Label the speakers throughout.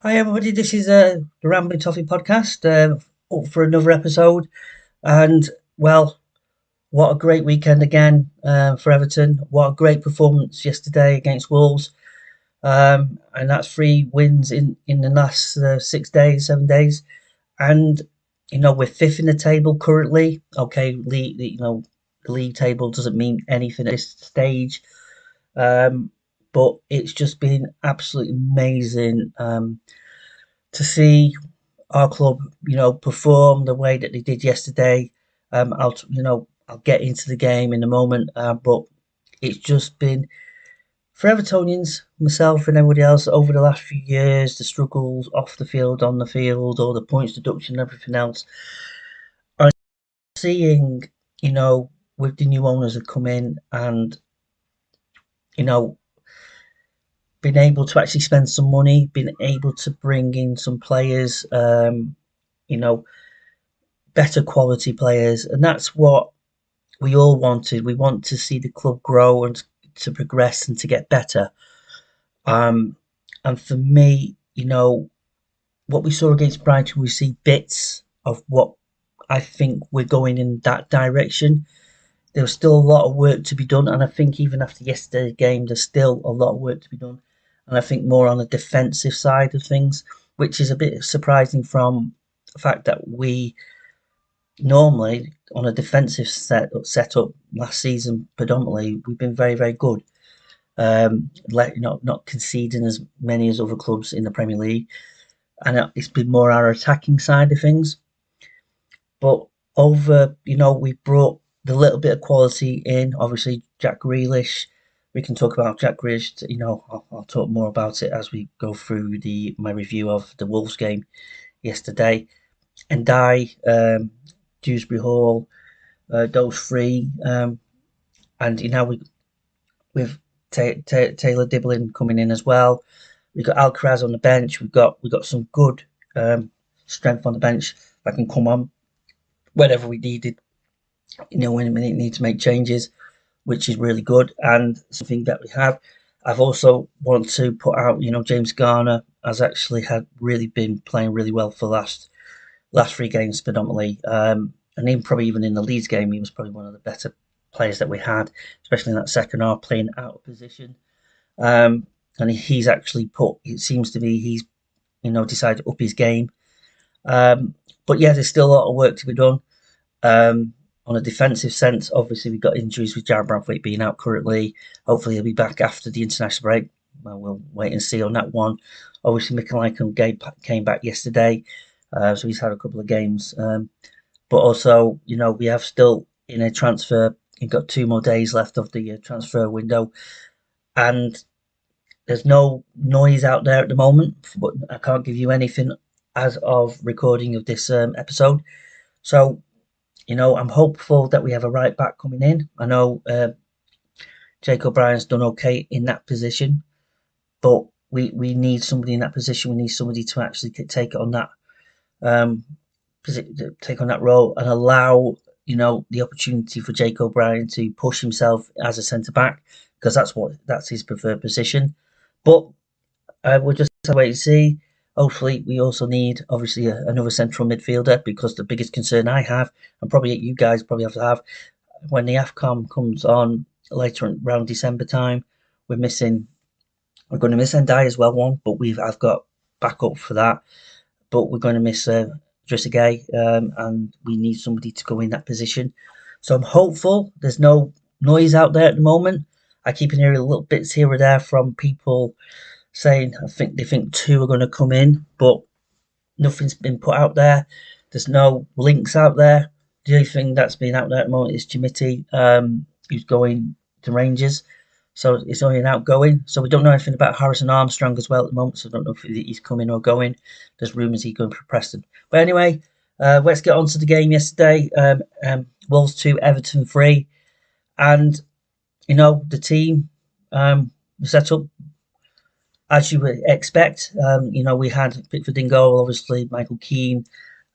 Speaker 1: Hi everybody, this is the Rambling Toffee podcast, up for another episode. And well, what a great weekend again for Everton. What a great performance yesterday against Wolves. And that's 3 wins in the last 6 days, 7 days. And we're fifth in the table currently. Okay, the league table doesn't mean anything at this stage. Um, but it's just been absolutely amazing to see our club, perform the way that they did yesterday. I'll get into the game in a moment, but it's just been for Evertonians, myself and everybody else over the last few years, the struggles off the field, on the field, all the points deduction, and everything else. And seeing, you know, with the new owners that come in and you know, being able to actually spend some money, being able to bring in some players, you know, better quality players, and that's what we all wanted. We want to see the club grow and to progress and to get better. Um, and for me, what we saw against Brighton, we see bits of what I think we're going in that direction. There's still a lot of work to be done, and I think even after yesterday's game, there's still a lot of work to be done. And I think more on the defensive side of things, which is a bit surprising from the fact that we normally on a defensive setup last season predominantly we've been very very good, not conceding as many as other clubs in the Premier League, and it's been more our attacking side of things. But over, we brought the little bit of quality in. Obviously Jack Grealish, we can talk about Jack Grealish. I'll talk more about it as we go through the my review of the Wolves game yesterday. And Dewsbury Hall, those three, and with Taylor Dibbling coming in as well. We've got Alcaraz on the bench. We've got some good strength on the bench that can come on whenever we needed. When we need to make changes, which is really good and something that we have. I've also want to put out, James Garner has actually had really been playing really well for last 3 games predominantly. And even probably even in the Leeds game, he was probably one of the better players that we had, especially in that second half, playing out of position. And he's actually it seems to be he's decided to up his game. But yeah, there's still a lot of work to be done. On a defensive sense, obviously we've got injuries with Jared Bradford being out currently. Hopefully he'll be back after the international break. Well, we'll wait and see on that one. Obviously, Michael came back yesterday, so he's had a couple of games. But also, we have still in a transfer. You've got 2 more days left of the transfer window, and there's no noise out there at the moment. But I can't give you anything as of recording of this episode. So, I'm hopeful that we have a right back coming in. I know Jake O'Brien's done okay in that position, but we need somebody in that position. We need somebody to actually take on that um, take on that role and allow the opportunity for Jake O'Brien to push himself as a centre back, because that's his preferred position. But we'll just have to wait and see. Hopefully, we also need obviously another central midfielder, because the biggest concern I have, and probably you guys probably have to have, when the AFCON comes on later around December time, we're missing. We're going to miss Ndiaye as well, but I've got backup for that. But we're going to miss Gay, and we need somebody to go in that position. So I'm hopeful. There's no noise out there at the moment. I keep hearing little bits here or there from people saying they think 2 are going to come in, but nothing's been put out there. There's no links out there. The only thing that's been out there at the moment is Jimity, who's going to Rangers. So it's only an outgoing. So we don't know anything about Harrison Armstrong as well at the moment. So I don't know if he's coming or going. There's rumours he's going for Preston. But anyway, let's get on to the game yesterday. Wolves 2, Everton 3. And, the team set up as you would expect. We had Pickford in goal, obviously, Michael Keane,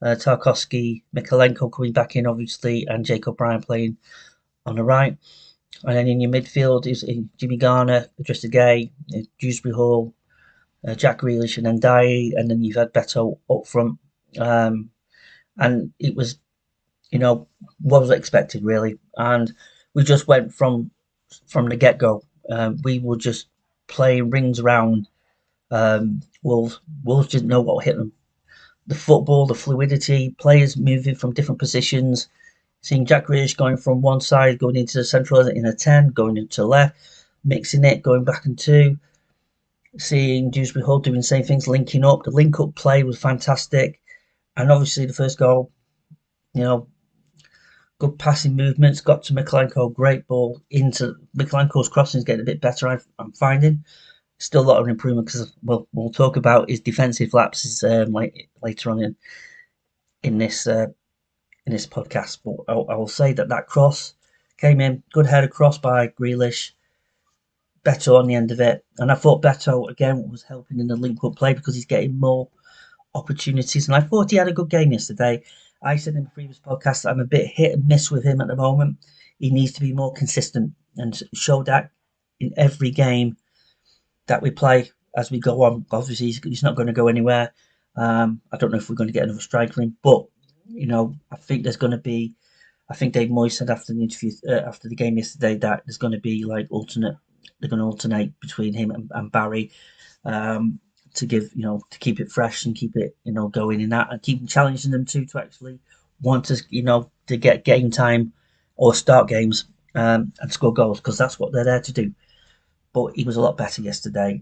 Speaker 1: Tarkowski, Mikalenko coming back in, obviously, and Jacob Bryan playing on the right. And then in your midfield is Jimmy Garner, Idrissa Gueye, Dewsbury Hall, Jack Grealish and Ndiaye, and then you've had Beto up front. Um, and it was, what was expected really. And we just went from the get go. We were just playing rings around Wolves. Wolves didn't know what hit them. The football, the fluidity, players moving from different positions. Seeing Jack Grealish going from one side, going into the central in a 10, going into the left, mixing it, going back in two. Seeing Dewsbury Hall doing the same things, linking up. The link up play was fantastic. And obviously the first goal, you know, good passing movements, got to Mikalenko, great ball into Mikalenko's crossing is getting a bit better, I'm finding. Still a lot of improvement because we'll talk about his defensive lapses later on in this in this podcast. But I will say that cross came in, good header cross by Grealish, Beto on the end of it, and I thought Beto again was helping in the link-up play because he's getting more opportunities, and I thought he had a good game yesterday. I said in the previous podcast that I'm a bit hit and miss with him at the moment. He needs to be more consistent and show that in every game that we play as we go on. Obviously, he's not going to go anywhere. I don't know if we're going to get another striker in, but I think there's going to be. I think Dave Moyes said after the interview, after the game yesterday, that there's going to be like alternate. They're going to alternate between him and Barry to give, to keep it fresh and keep it, going in that, and keep challenging them to actually want to, to get game time or start games and score goals because that's what they're there to do. But he was a lot better yesterday,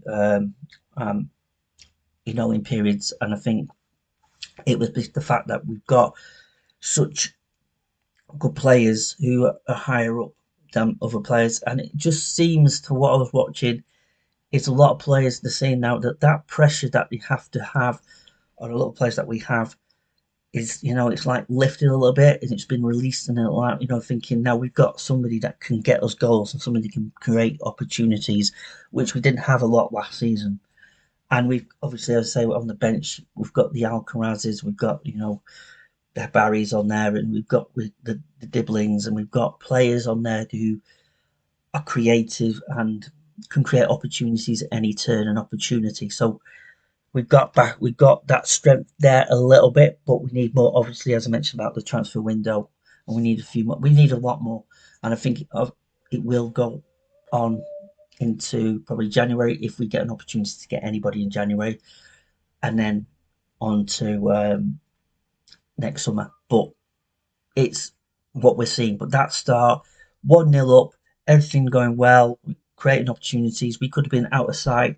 Speaker 1: in periods, and I think it was the fact that we've got such good players who are higher up than other players, and it just seems to what I was watching, it's a lot of players they're saying now that pressure that they have to have on a lot of players that we have is, it's like lifted a little bit and it's been released, and like, thinking now we've got somebody that can get us goals and somebody can create opportunities, which we didn't have a lot last season. And we've obviously, as I say, on the bench, we've got the Alcarazes, we've got, the Barrys on there, and we've got with the Dibblings, and we've got players on there who are creative and can create opportunities at any turn and opportunity. So we've got that strength there a little bit, but we need more. Obviously, as I mentioned about the transfer window, and we need a few more. We need a lot more, and I think it will go on into probably January if we get an opportunity to get anybody in January, and then on to next summer. But it's what we're seeing. But that start, 1-0 up, everything going well, creating opportunities. We could have been out of sight,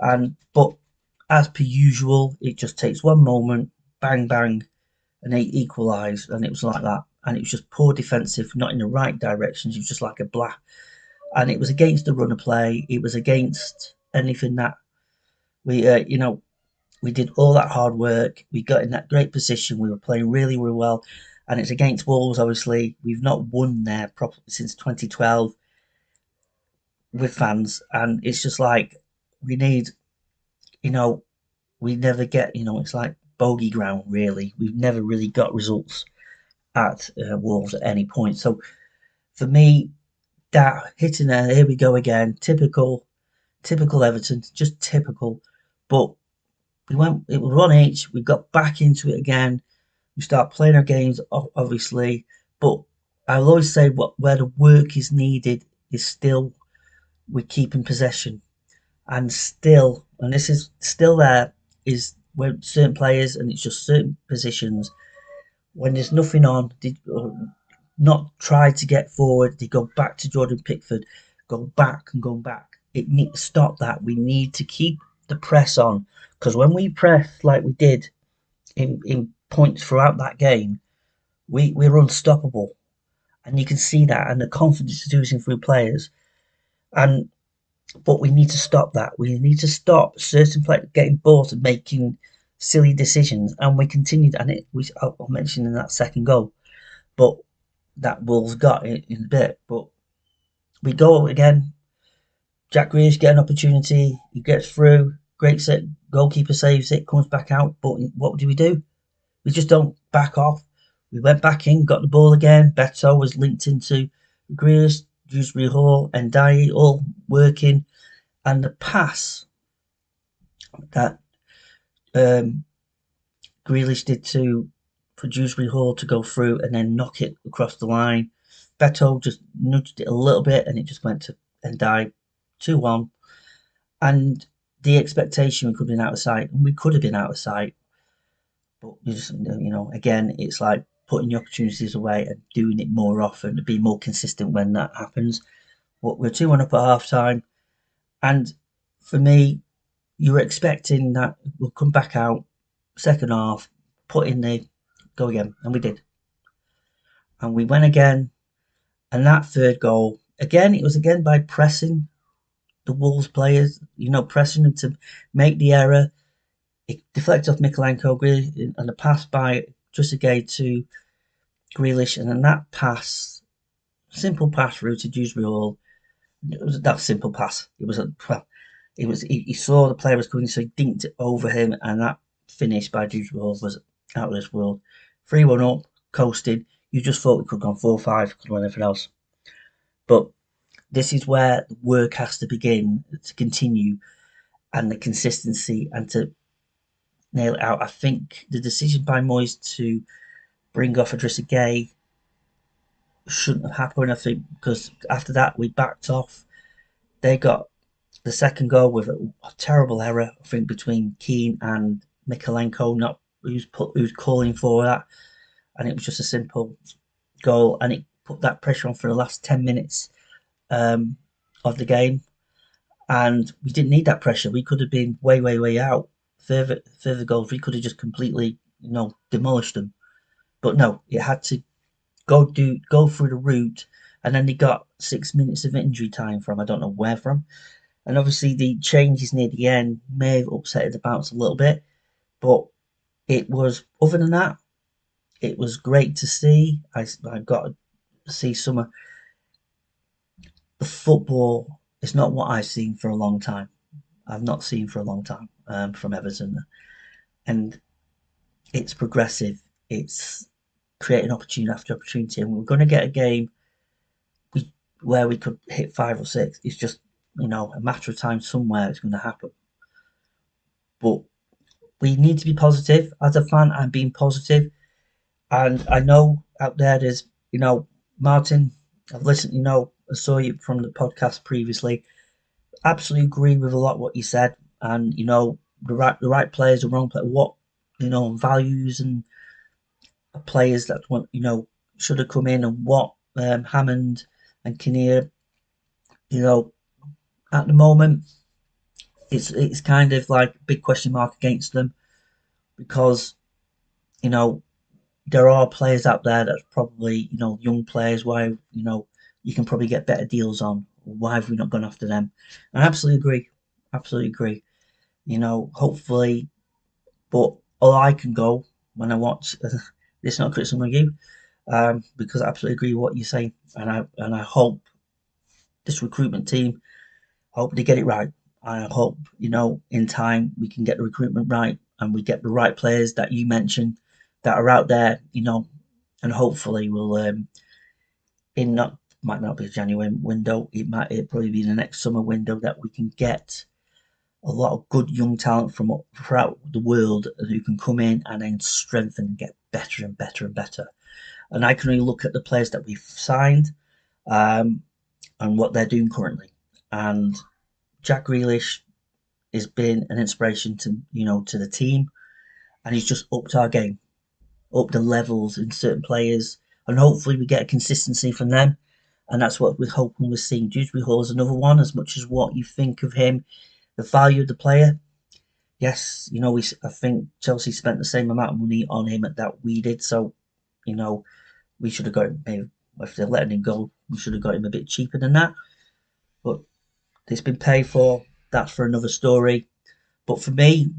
Speaker 1: but as per usual, it just takes one moment, bang bang, and they equalise, and it was like that. And it was just poor defensive, not in the right directions. It was just like a blah. And it was against the run of play. It was against anything that we, we did all that hard work. We got in that great position. We were playing really, really well. And it's against Wolves, obviously. We've not won there properly since 2012 with fans. And it's just like we need, we never get, it's like bogey ground, really. We've never really got results at Wolves at any point. So for me, that hitting there, here we go again. Typical Everton, just typical. But it was 1-1. We got back into it again. We start playing our games, obviously. But I will always say where the work is needed is still we're keeping possession. And still, and this is still there, is when certain players, and it's just certain positions, when there's nothing on, not try to get forward, they go back to Jordan Pickford, go back and go back. It needs to stop that. We need to keep the press on, because when we press like we did in points throughout that game, we're unstoppable, and you can see that, and the confidence is oozing through players. But we need to stop that. We need to stop certain players getting bored and making silly decisions, and we continued. And I'll mention in that second goal, but that Wolves got in a bit. But we go again. Jack Grealish get an opportunity. He gets through. Great set. Goalkeeper saves it. Comes back out. But what do? We just don't back off. We went back in, got the ball again. Beto was linked into Grealish, Dewsbury Hall and Ndiaye all working. And the pass that um, Grealish did for Dewsbury Hall to go through and then knock it across the line. Beto just nudged it a little bit and it just went to Ndiaye 2-1. And the expectation we could have been out of sight, and we could have been out of sight, but we just, again, it's like putting the opportunities away and doing it more often to be more consistent when that happens. But we're 2-1 up at half time, and for me, you were expecting that we'll come back out second half, put in the go again, and we did. And we went again, and that third goal, again, it was again by pressing the Wolves players, pressing them to make the error. It deflected off Mikalenko and a pass by Trezeguet to Grealish, and then that pass, simple pass through to Dewsbury Hall. It was that simple pass. It was he saw the player was coming, so he dinked it over him, and that finish by Dewsbury Hall was out of this world. 3-1 up, coasted. You just thought we could have gone 4-5, could have won anything else. But this is where the work has to begin to continue, and the consistency, and to nail it out. I think the decision by Moyes to bring off Idrissa Gueye shouldn't have happened. I think because after that we backed off. They got the second goal with a terrible error, I think, between Keane and Mikalenko, not who's calling for that, and it was just a simple goal, and it put that pressure on for the last 10 minutes of the game, and we didn't need that pressure. We could have been way, way, way out. Further goals, we could have just completely, demolished them. But no, it had to go through the route, and then they got 6 minutes of injury time from I don't know where from, and obviously the changes near the end may have upset the bounce a little bit, but it was other than that, it was great to see. I got to see some of the football. It's not what I've seen for a long time. I've not seen for a long time from Everton, and it's progressive. It's creating opportunity after opportunity, and we're going to get a game where we could hit 5 or 6. It's just a matter of time. Somewhere it's going to happen, but we need to be positive. As a fan, I'm being positive, and I know out there's Martin. I've listened. I saw you from the podcast previously. Absolutely agree with a lot of what you said, and the right players, the wrong players, what values and players that want should have come in, and what Hammond and Kinnear, at the moment it's kind of like a big question mark against them, because there are players out there that's probably young players why you can probably get better deals on. Why have we not gone after them? I absolutely agree. Absolutely agree. Hopefully, but all I can go when I watch this, not criticism of you, because I absolutely agree with what you're saying, and I hope this recruitment team, I hope they get it right. I hope in time we can get the recruitment right, and we get the right players that you mentioned that are out there, and hopefully we'll in not might not be a January window. It probably be the next summer window that we can get a lot of good young talent from throughout the world who can come in and then strengthen and get better and better and better. And I can only look at the players that we've signed, um, and what they're doing currently. And Jack Grealish has been an inspiration to the team, and he's just upped our game, up the levels in certain players, and hopefully we get a consistency from them. And that's what we're hoping we're seeing. Dewsbury Hall is another one. As much as what you think of him, the value of the player, yes, I think Chelsea spent the same amount of money on him that we did. So, we should have got him. Maybe if they're letting him go, we should have got him a bit cheaper than that. But it's been paid for. That's for another story. But for me,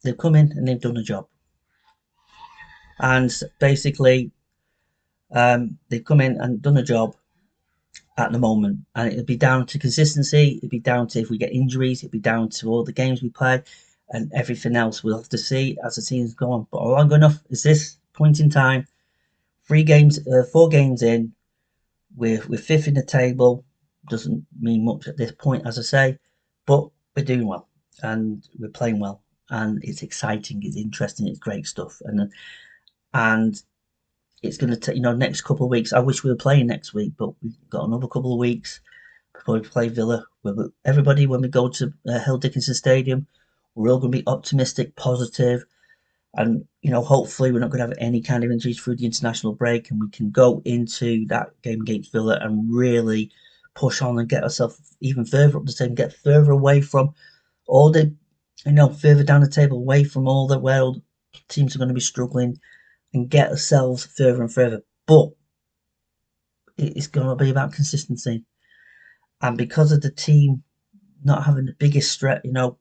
Speaker 1: they've come in and they've done a job. And basically, they've come in and done a job at the moment, and it'll be down to consistency. It'll be down to if we get injuries. It'll be down to all the games we play, and everything else we'll have to see as the seasons go on. But long enough is this point in time. 4 games in, we're fifth in the table. Doesn't mean much at this point, as I say, but we're doing well. and we're playing well, and it's exciting, it's interesting, it's great stuff, and it's going to take next couple of weeks. I wish we were playing next week, but we've got another couple of weeks before we play Villa. Everybody, when we go to Hill Dickinson Stadium, we're all going to be optimistic, positive, and hopefully we're not going to have any kind of injuries through the international break, and we can go into that game against Villa and really push on and get ourselves even further up the table, get further away from all the, further down the table, away from all the where all the teams are going to be struggling, and get ourselves further and further. But it's going to be about consistency, and because of the team not having the biggest the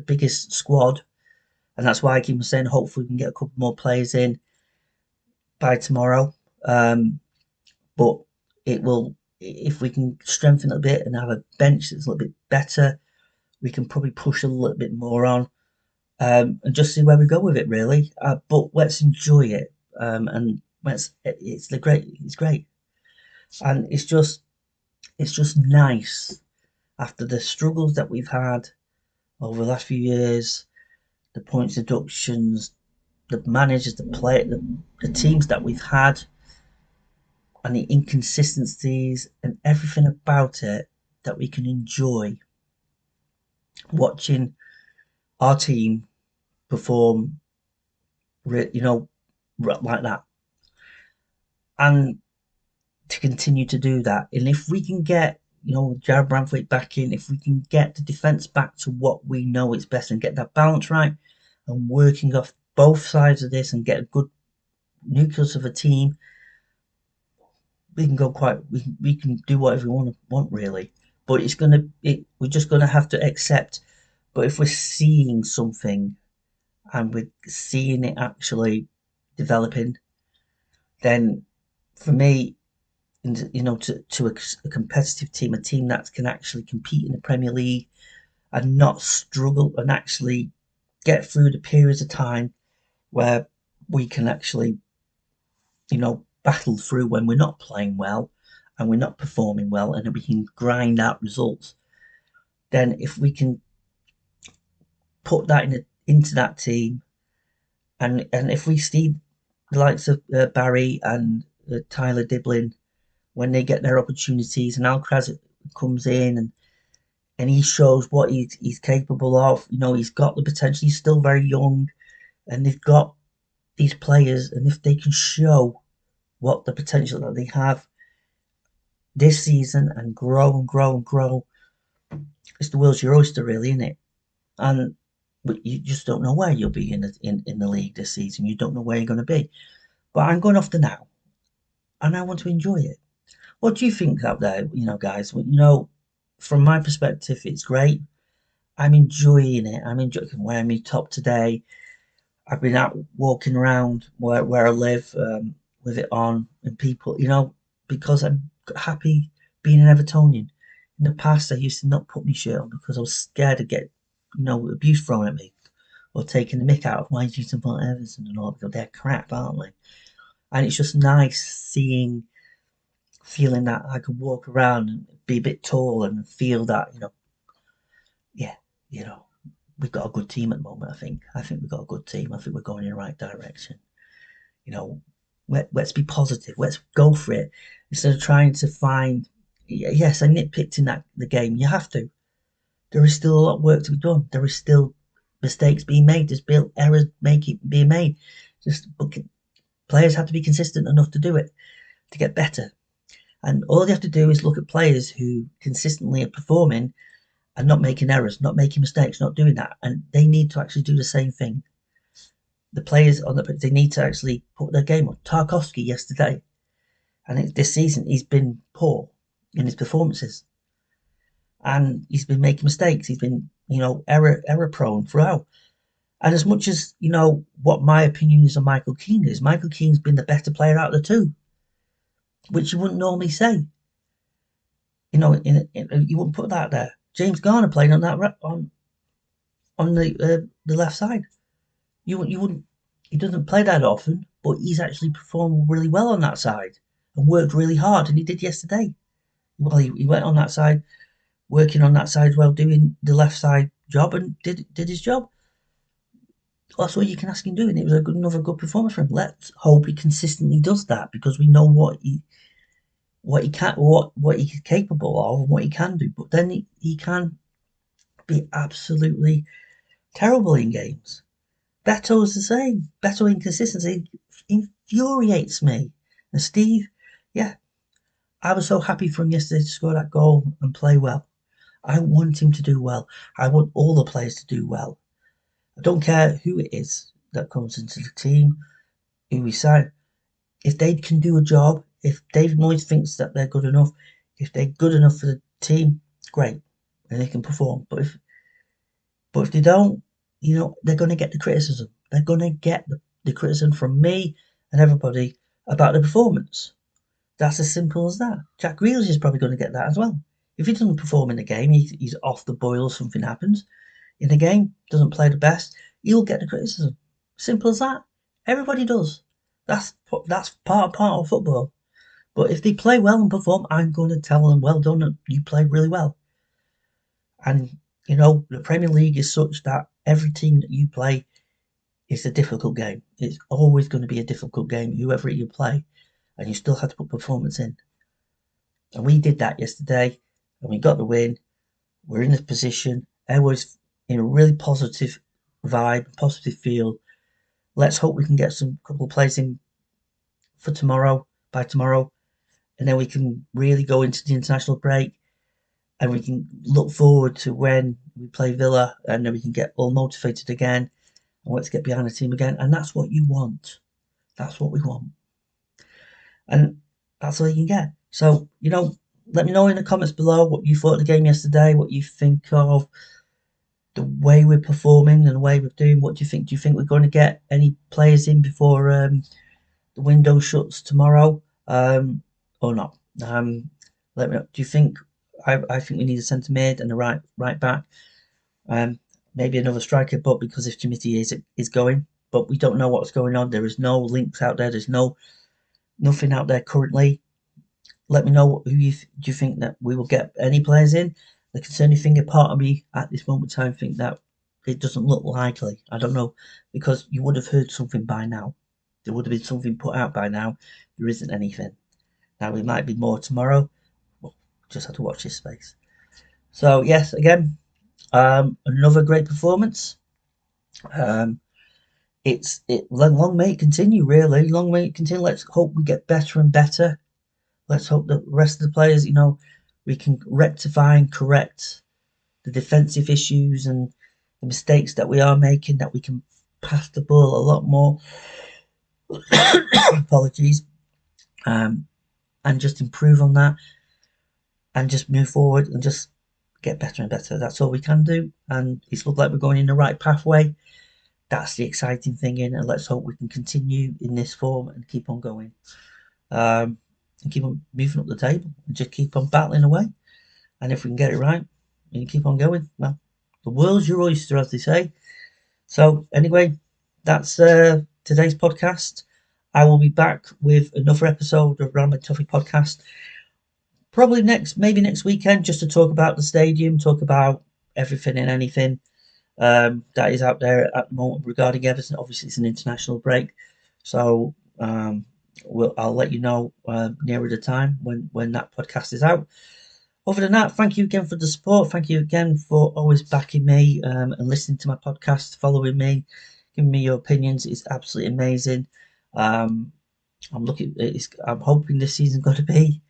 Speaker 1: biggest squad, and that's why I keep saying hopefully we can get a couple more players in by tomorrow. But it will, if we can strengthen it a bit and have a bench that's a little bit better, we can probably push a little bit more on, and just see where we go with it, really. But let's enjoy it, and it's great, and it's just nice after the struggles that we've had over the last few years, the points deductions, the managers, the teams that we've had, and the inconsistencies and everything about it, that we can enjoy watching our team perform, like that, and to continue to do that. And if we can get, Jared Branthwaite back in, if we can get the defence back to what we know is best and get that balance right, and working off both sides of this and get a good nucleus of a team, we can go we can do whatever we want really. But we're just gonna have to accept. But if we're seeing something and we're seeing it actually developing, then for me, to a competitive team, a team that can actually compete in the Premier League and not struggle, and actually get through the periods of time where we can actually, battle through when we're not playing well and we're not performing well, and we can grind out results. Then if we can put that into that team, and if we see the likes of Barry and Tyler Diblin, when they get their opportunities, and Alcaraz comes in and he shows what he's capable of. He's got the potential. He's still very young, and they've got these players, and if they can show what the potential that they have this season and grow and grow and grow, it's the world's your oyster, really, isn't it? And but you just don't know where you'll be in the league this season. You don't know where you're going to be. But I'm going off the now, and I want to enjoy it. What do you think out there, guys? From my perspective, it's great. I'm enjoying it. I'm enjoying wearing my top today. I've been out walking around where I live, with it on, and people, because I'm happy being an Evertonian. In the past, I used to not put my shirt on because I was scared to get, abuse thrown at me, or taking the mick out of why do you support Everton and all, because they're crap, aren't they? And it's just nice feeling that I can walk around and be a bit tall and feel that, yeah, you know, we've got a good team at the moment. I think we've got a good team. I think we're going in the right direction. You know, let's be positive. Let's go for it instead of trying to find. Yes, I nitpicked in the game. You have to. There is still a lot of work to be done. There is still mistakes being made. There's still errors being made. Players have to be consistent enough to do it, to get better. And all you have to do is look at players who consistently are performing and not making errors, not making mistakes, not doing that. And they need to actually do the same thing. The players they need to actually put their game on. Tarkowski yesterday, and this season he's been poor in his performances, and he's been making mistakes. He's been, error prone throughout. And as much as what my opinion is on Michael Keane is, Michael Keane's been the better player out of the two, which you wouldn't normally say. You wouldn't put that there. James Garner playing on that on the left side. You wouldn't. He doesn't play that often, but he's actually performed really well on that side and worked really hard, and he did yesterday. Well, he went on that side working on that side as well, doing the left side job, and did his job. That's all you can ask him doing. It was another good performance from him. Let's hope he consistently does that, because we know what he can, what he's capable of, and what he can do. But then he can be absolutely terrible in games. Beto's the same. Beto inconsistency infuriates me. And Steve, yeah, I was so happy for him yesterday to score that goal and play well. I want him to do well. I want all the players to do well. I don't care who it is that comes into the team, who we sign. If they can do a job, if David Moyes thinks that they're good enough, if they're good enough for the team, great, and they can perform. But if they don't, they're going to get the criticism. They're going to get the criticism from me and everybody about the performance. That's as simple as that. Jack Grealish is probably going to get that as well. If he doesn't perform in the game, he's off the boil or something happens in the game, doesn't play the best, he'll get the criticism. Simple as that. Everybody does. That's part of football. But if they play well and perform, I'm going to tell them, well done, you played really well. And, the Premier League is such that every team that you play is a difficult game. It's always going to be a difficult game, whoever you play. And you still have to put performance in. And we did that yesterday, and we got the win. We're in this position. Everyone's in a really positive vibe, positive feel. Let's hope we can get some couple of plays in for by tomorrow, and then we can really go into the international break, and we can look forward to when we play Villa, and then we can get all motivated again and let's get behind the team again. And that's what you want. That's what we want. And that's all you can get. So, let me know in the comments below what you thought of the game yesterday, what you think of the way we're performing and the way we're doing. What do you think? Do you think we're going to get any players in before the window shuts tomorrow, or not? Let me know. Do you think? I think we need a centre mid and a right back. Maybe another striker, but because if Timothy is going, but we don't know what's going on. There is no links out there. There's nothing out there currently. Let me know who do you think that we will get any players in. The concerning thing, a part of me at this moment in time think that it doesn't look likely. I don't know, because you would have heard something by now. There would have been something put out by now. There isn't anything. Now, it might be more tomorrow. We'll just have to watch this space. So, yes, again, another great performance. Long may it continue, really. Long may it continue. Let's hope we get better and better. Let's hope that the rest of the players, we can rectify and correct the defensive issues and the mistakes that we are making, that we can pass the ball a lot more. Apologies. And just improve on that and just move forward and just get better and better. That's all we can do. And it's looked like we're going in the right pathway. That's the exciting thing and let's hope we can continue in this form and keep on going. And keep on moving up the table and just keep on battling away. And if we can get it right and keep on going, well, the world's your oyster, as they say. So anyway, that's today's podcast. I will be back with another episode of Rambling Toffee podcast. Probably maybe next weekend, just to talk about the stadium, talk about everything and anything that is out there at the moment regarding Everton. Obviously, it's an international break, so I'll let you know nearer the time when that podcast is out. Other than that, thank you again for the support. Thank you again for always backing me and listening to my podcast, following me, giving me your opinions. It's absolutely amazing. I'm hoping this season's going to be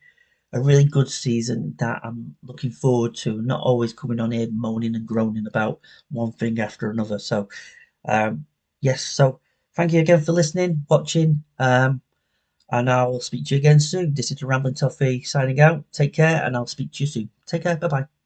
Speaker 1: a really good season that I'm looking forward to. Not always coming on here moaning and groaning about one thing after another. So, yes. So, thank you again for listening, watching. And I'll speak to you again soon. This is the Rambling Toffee signing out. Take care, and I'll speak to you soon. Take care. Bye-bye.